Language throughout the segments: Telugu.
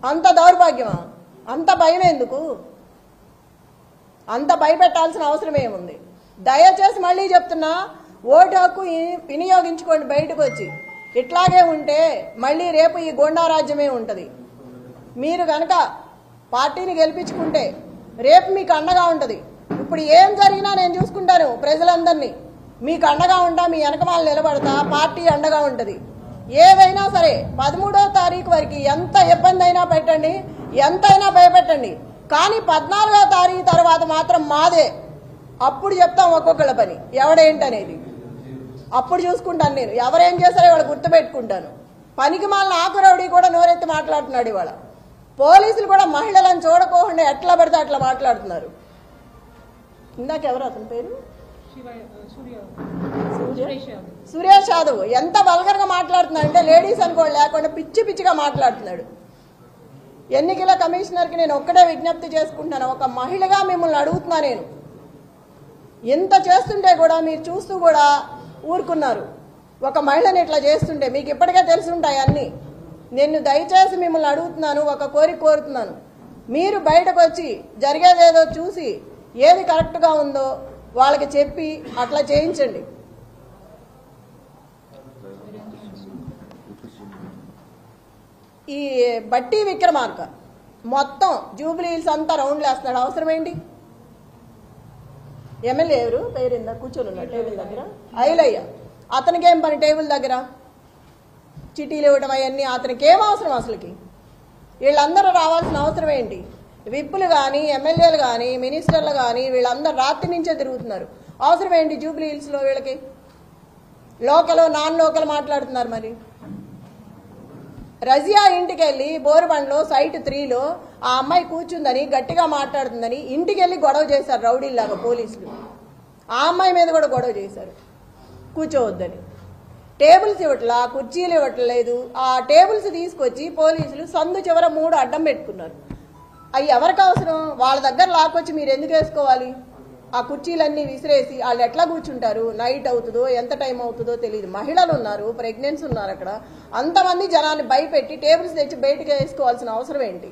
అంత దౌర్భాగ్యమా? అంత భయం ఎందుకు? అంత భయపెట్టాల్సిన అవసరం ఏముంది? దయచేసి మళ్ళీ చెప్తున్నా, ఓటు హక్కు వినియోగించుకోండి. బయటకు వచ్చి ఇట్లాగే ఉంటే మళ్ళీ రేపు ఈ గోండా రాజ్యమే ఉంటుంది. మీరు కనుక పార్టీని గెలిపించుకుంటే రేపు మీకు అండగా ఉంటుంది. ఇప్పుడు ఏం జరిగినా నేను చూసుకుంటాను. ప్రజలందరినీ మీకు అండగా ఉంటా, మీ వెనకమాల నిలబడతా, పార్టీ అండగా ఉంటుంది. ఏదైనా సరే 13వ తారీఖు వరకు ఎంత ఇబ్బంది అయినా పెట్టండి, ఎంతైనా భయపెట్టండి. కానీ 14వ తారీఖు తర్వాత మాత్రం మాదే. అప్పుడు చెప్తాం ఒక్కొక్కళ్ళ పని ఎవడేంటనేది. అప్పుడు చూసుకుంటాను నేను. ఎవరేం చేశారో ఇవాళ గుర్తుపెట్టుకుంటాను. పనికి మాలిన ఆకురౌడి కూడా నోరెత్తి మాట్లాడుతున్నాడు ఇవాళ. పోలీసులు కూడా మహిళలను చూడకోకుండా ఎట్లా పడితే అట్లా మాట్లాడుతున్నారు. ఇందాక ఎవరు అతని పేరు? సురేష్ యాదవ్ ఎంత వల్గర్గా మాట్లాడుతున్నాడు అంటే లేడీస్ అనుకోండి లేకుండా పిచ్చి పిచ్చిగా మాట్లాడుతున్నాడు. ఎన్నికల కమిషనర్కి నేను ఒక్కడే విజ్ఞప్తి చేసుకుంటున్నాను. ఒక మహిళగా మిమ్మల్ని అడుగుతున్నా నేను. ఎంత చేస్తుంటే కూడా మీరు చూస్తూ కూడా ఊరుకున్నారు. ఒక మహిళని ఇట్లా చేస్తుంటే మీకు ఇప్పటికే తెలుసుంటాయి అన్నీ. నేను దయచేసి మిమ్మల్ని అడుగుతున్నాను, ఒక కోరిక కోరుతున్నాను. మీరు బయటకు వచ్చి జరిగేదేదో చూసి ఏది కరెక్ట్గా ఉందో వాళ్ళకి చెప్పి అట్లా చేయించండి. ఈ బట్టి విక్రమార్క మొత్తం జూబ్లీ హిల్స్ అంతా రౌండ్లు వేస్తున్నాడు. అవసరం ఏంటి? ఎమ్మెల్యే ఎవరు పేరిందా కూర్చొని ఉన్నాడు టేబుల్ దగ్గర? ఐలయ్య. అతనికేం పని టేబుల్ దగ్గర? చిటీలు ఇవ్వడం అవన్నీ అతనికి ఏం అవసరం అసలుకి? వీళ్ళందరూ రావాల్సిన అవసరం ఏంటి? విప్పులు కానీ ఎమ్మెల్యేలు కానీ మినిస్టర్లు కానీ వీళ్ళందరూ రాత్రి నుంచే తిరుగుతున్నారు. అవసరం ఏంటి జూబ్లీ హిల్స్లో వీళ్ళకి? లోకల్ నాన్ లోకల్ మాట్లాడుతున్నారు. మరి రజియా ఇంటికి వెళ్ళి బోరుబండ్లో సైట్ 3లో ఆ అమ్మాయి కూర్చుందని గట్టిగా మాట్లాడుతుందని ఇంటికి వెళ్ళి గొడవ చేశారు రౌడీలాగా పోలీసులు. ఆ అమ్మాయి మీద కూడా గొడవ చేశారు కూర్చోవద్దని. టేబుల్స్ ఇవ్వట్లా, కుర్చీలు ఇవ్వట్లేదు. ఆ టేబుల్స్ తీసుకొచ్చి పోలీసులు సందు చివర 3 అడ్డం పెట్టుకున్నారు. అవి ఎవరికి అవసరం? వాళ్ళ దగ్గర లాక్కొచ్చి మీరు ఎందుకు వేసుకోవాలి? ఆ కుర్చీలన్నీ విసిరేసి వాళ్ళు ఎట్లా కూర్చుంటారు? నైట్ అవుతుందో ఎంత టైం అవుతుందో తెలియదు. మహిళలు ఉన్నారు, ప్రెగ్నెన్సీ ఉన్నారు. అక్కడ అంతమంది జనాన్ని భయపెట్టి టేబుల్స్ తెచ్చి బయటకు వేసుకోవాల్సిన అవసరం ఏంటి?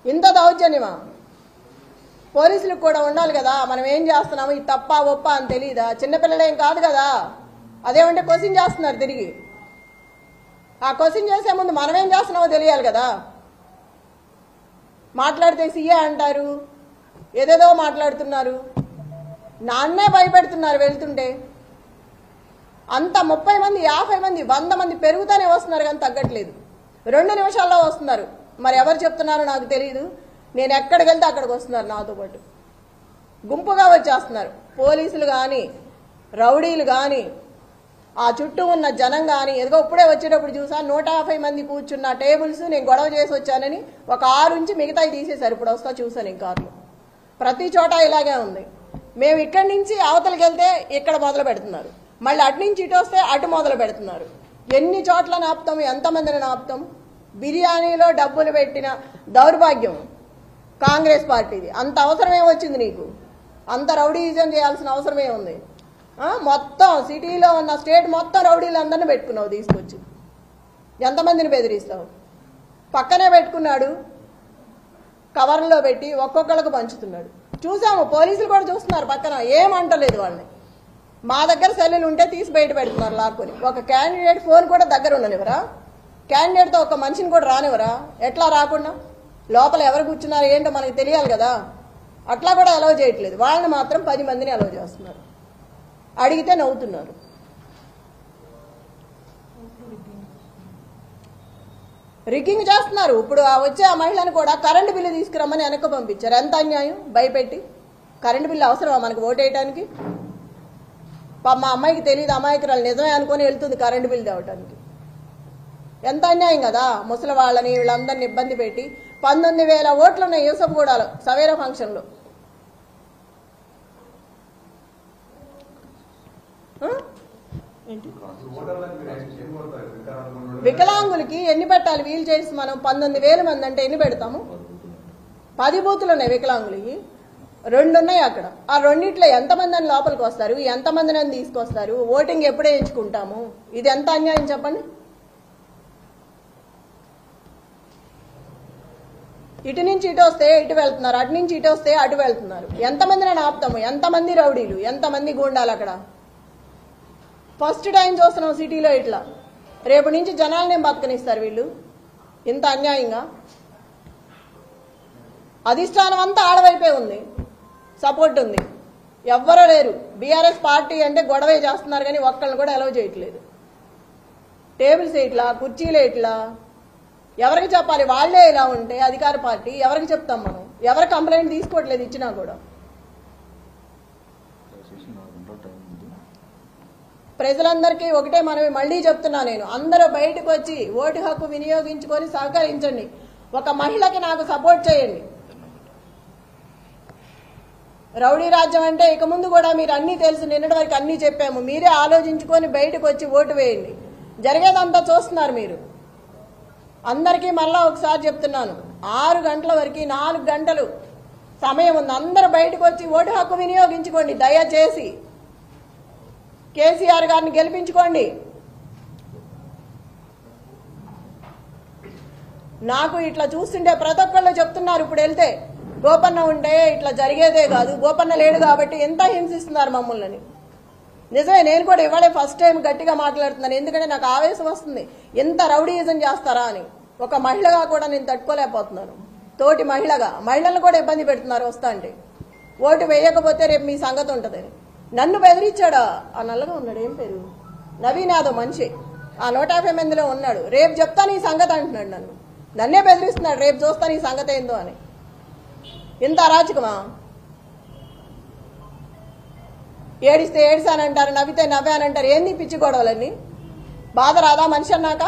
ఇంత దౌర్జన్యమా? పోలీసులకు కూడా ఉండాలి కదా. మనం ఏం చేస్తున్నాము, ఇది తప్ప ఒప్ప అని తెలియదా? చిన్నపిల్లలేం కాదు కదా. అదేమంటే క్వశ్చన్ చేస్తున్నారు తిరిగి. ఆ క్వశ్చన్ చేసే ముందు మనం ఏం చేస్తున్నామో తెలియాలి కదా. మాట్లాడితే సీఏ అంటారు, ఏదేదో మాట్లాడుతున్నారు. నాన్నే భయపెడుతున్నారు వెళ్తుంటే. అంత 30 మంది 50 మంది 100 మంది పెరుగుతూనే వస్తున్నారు కానీ తగ్గట్లేదు. 2 నిమిషాల్లో వస్తున్నారు. మరి ఎవరు చెప్తున్నారో నాకు తెలియదు. నేను ఎక్కడికి వెళ్తే అక్కడికి వస్తున్నారు నాతో పాటు. గుంపుగా వచ్చేస్తున్నారు. పోలీసులు కానీ రౌడీలు కానీ ఆ చుట్టూ ఉన్న జనం కానీ. ఎదుగో ఇప్పుడే వచ్చేటప్పుడు చూసా 150 మంది కూర్చున్న టేబుల్స్ నేను గొడవ చేసి వచ్చానని ఒక 6 నుంచి మిగతాయి తీసేశారు. ఇప్పుడు వస్తా చూసాను ఇంకార్లు. ప్రతి చోట ఇలాగే ఉంది. మేము ఇక్కడి నుంచి అవతలకి వెళ్తే ఇక్కడ మొదలు పెడుతున్నారు, మళ్ళీ అటు నుంచి ఇటు వస్తే అటు మొదలు పెడుతున్నారు. ఎన్ని చోట్ల నాపుతాం, ఎంతమందిని నాపుతాం? బిర్యానీలో డబ్బులు పెట్టిన దౌర్భాగ్యం కాంగ్రెస్ పార్టీది. అంత అవసరమే వచ్చింది నీకు? అంత రౌడీజం చేయాల్సిన అవసరమే ఉంది? మొత్తం సిటీలో ఉన్న స్టేట్ మొత్తం రౌడీలు అందరినీ పెట్టుకున్నావు తీసుకొచ్చి. ఎంతమందిని బెదిరిస్తావు? పక్కనే పెట్టుకున్నాడు, కవర్లో పెట్టి ఒక్కొక్కళ్ళకు పంచుతున్నాడు. చూసాము, పోలీసులు కూడా చూస్తున్నారు పక్కన, ఏమంటలేదు వాళ్ళని. మా దగ్గర సెల్లులు ఉంటే తీసి బయట పెడుతున్నారు లాక్కొని. ఒక క్యాండిడేట్ ఫోన్ కూడా దగ్గర ఉండనివరా? క్యాండిడేట్తో ఒక మనిషిని కూడా రానివరా? ఎట్లా రాకుండా? లోపల ఎవరు కూర్చున్నారు ఏంటో మనకు తెలియాలి కదా. అట్లా కూడా అలౌ చేయట్లేదు. వాళ్ళని మాత్రం 10 మందిని అలౌ చేస్తున్నారు. అడిగితే నవ్వుతున్నారు. రిగ్గింగ్ చేస్తున్నారు. ఇప్పుడు వచ్చే ఆ మహిళను కూడా కరెంటు బిల్లు తీసుకురమ్మని వెనక్కి పంపించారు. ఎంత అన్యాయం! భయపెట్టి కరెంటు బిల్లు అవసరమా మనకు ఓటేయడానికి? మా అమ్మాయికి తెలియదు, అమాయకురాలు నిజమే అనుకొని వెళ్తుంది కరెంటు బిల్లు తేవటానికి. ఎంత అన్యాయం కదా. ముసలి వాళ్ళని వీళ్ళందరినీ ఇబ్బంది పెట్టి 19,000 ఓట్లు ఉన్నాయి యూసఫ్గూడలో సవేరా ఫంక్షన్లో. వికలాంగులకి ఎన్ని పెట్టాలి? వీల్ చైర్స్ మనం 19,000 మంది అంటే ఎన్ని పెడతాము? 10 బూతులు ఉన్నాయి వికలాంగులకి, 2 ఉన్నాయి అక్కడ. ఆ రెండిట్లో ఎంతమంది అని లోపలికి వస్తారు? ఎంతమందిని అని తీసుకొస్తారు? ఓటింగ్ ఎప్పుడే ఎంచుకుంటాము? ఇది ఎంత అన్యాయం చెప్పండి. ఇటు నుంచి ఇటు వస్తే ఇటు వెళ్తున్నారు, అటు నుంచి ఇటు వస్తే అటు వెళ్తున్నారు. ఎంతమందిని ఆపుతాము? ఎంతమంది రౌడీలు, ఎంతమంది గూండాలు అక్కడ? ఫస్ట్ టైం చూస్తున్నాం సిటీలో ఇట్లా. రేపు నుంచి జనాలనేం బతకనిస్తారు వీళ్ళు ఇంత అన్యాయంగా? అధిష్టానం అంతా ఆడవైపే ఉంది, సపోర్ట్ ఉంది, ఎవ్వరూ లేరు. బీఆర్ఎస్ పార్టీ అంటే గొడవే చేస్తున్నారు కానీ ఒక్కళ్ళని కూడా అలౌ చేయట్లేదు. టేబుల్స్ ఇట్లా, కుర్చీలే ఇట్లా. ఎవరికి చెప్పాలి? వాళ్లే ఇలా ఉంటే అధికార పార్టీ ఎవరికి చెప్తాం మనం? ఎవరు కంప్లైంట్ తీసుకోవట్లేదు ఇచ్చినా కూడా. ప్రజలందరికీ ఒకటే మనమే మళ్లీ చెప్తున్నా నేను, అందరూ బయటకు వచ్చి ఓటు హక్కు వినియోగించుకొని సహకరించండి. ఒక మహిళకి నాకు సపోర్ట్ చేయండి. రౌడీ రాజ్యం అంటే ఇక ముందు కూడా మీరు అన్నీ తెలుసు, నిన్నటి వరకు అన్నీ చెప్పాము. మీరే ఆలోచించుకొని బయటకు వచ్చి ఓటు వేయండి. జరిగేదంతా చూస్తున్నారు మీరు. అందరికీ మళ్ళా ఒకసారి చెప్తున్నాను, 6 గంటల వరకు 4 గంటలు సమయం ఉంది. అందరూ బయటకు వచ్చి ఓటు హక్కు వినియోగించుకోండి. దయచేసి కేసీఆర్ గారిని గెలిపించుకోండి. నాకు ఇట్లా చూస్తుంటే ప్రతి ఒక్కళ్ళు చెప్తున్నారు, ఇప్పుడు వెళ్తే గోపన్న ఉంటే ఇట్లా జరిగేదే కాదు, గోపన్న లేడు కాబట్టి ఎంత హింసిస్తున్నారు మమ్మల్ని. నిజమే, నేను కూడా ఇవాళే ఫస్ట్ టైం గట్టిగా మాట్లాడుతున్నాను. ఎందుకంటే నాకు ఆవేశం వస్తుంది, ఎంత రౌడీయిజం చేస్తారా అని. ఒక మహిళగా కూడా నేను తట్టుకోలేకపోతున్నాను. తోటి మహిళలను కూడా ఇబ్బంది పెడుతున్నారు వస్తా అంటే. ఓటు వేయకపోతే రేపు మీ సంగతి ఉంటుందని నన్ను బెదిరించాడా? ఆ నల్లగా ఉన్నాడు, ఏం పేరు, నవీన్ యాదవ్ మనిషి, ఆ 150 మందిలో ఉన్నాడు. రేపు చెప్తాను ఈ సంగతి అంటున్నాడు. నన్నే బెదిరిస్తున్నాడు, రేపు చూస్తాను ఈ సంగతి ఏందో అని. ఇంత అరాచకమా? ఏడిస్తే ఏడిసానంటారు, నవ్వితే నవ్వానంటారు. ఏంది పిచ్చి గొడవలన్నీ? బాధ రాదా మనిషి అన్నాక?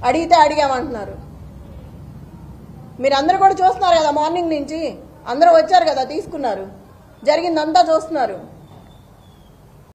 అడిగితే అడిగామంటున్నారు. మీరందరూ కూడా చూస్తున్నారు కదా, మార్నింగ్ నుంచి అందరూ వచ్చారు కదా, తీసుకున్నారు, జరిగిందంతా చూస్తున్నారు.